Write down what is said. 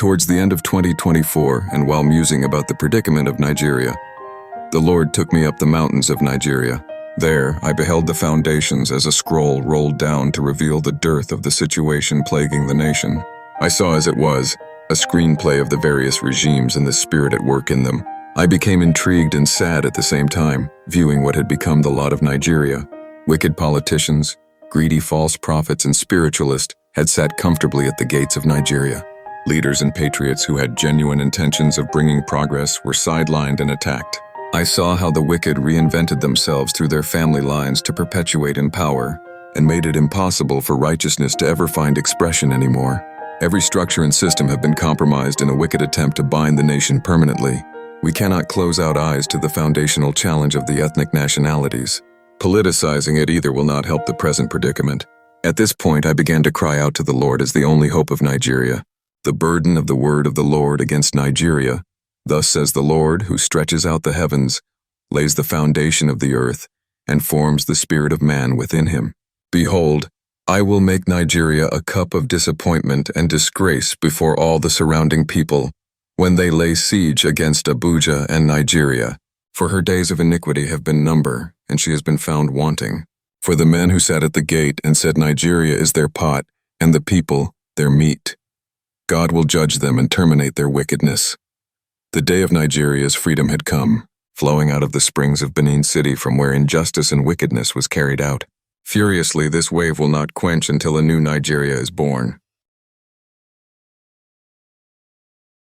Towards the end of 2024, and while musing about the predicament of Nigeria, the Lord took me up the mountains of Nigeria. There, I beheld the foundations as a scroll rolled down to reveal the dearth of the situation plaguing the nation. I saw as it was, a screenplay of the various regimes and the spirit at work in them. I became intrigued and sad at the same time, viewing what had become the lot of Nigeria. Wicked politicians, greedy false prophets, and spiritualists had sat comfortably at the gates of Nigeria. Leaders and patriots who had genuine intentions of bringing progress were sidelined and attacked. I saw how the wicked reinvented themselves through their family lines to perpetuate in power, and made it impossible for righteousness to ever find expression anymore. Every structure and system have been compromised in a wicked attempt to bind the nation permanently. We cannot close out eyes to the foundational challenge of the ethnic nationalities. Politicizing it either will not help the present predicament. At this point, I began to cry out to the Lord as the only hope of Nigeria. The burden of the word of the Lord against Nigeria. Thus says the Lord, who stretches out the heavens, lays the foundation of the earth, and forms the spirit of man within him. Behold, I will make Nigeria a cup of disappointment and disgrace before all the surrounding people, when they lay siege against Abuja and Nigeria. For her days of iniquity have been numbered, and she has been found wanting. For the men who sat at the gate and said Nigeria is their pot, and the people their meat. God will judge them and terminate their wickedness. The day of Nigeria's freedom had come, flowing out of the springs of Benin City from where injustice and wickedness was carried out. Furiously, this wave will not quench until a new Nigeria is born.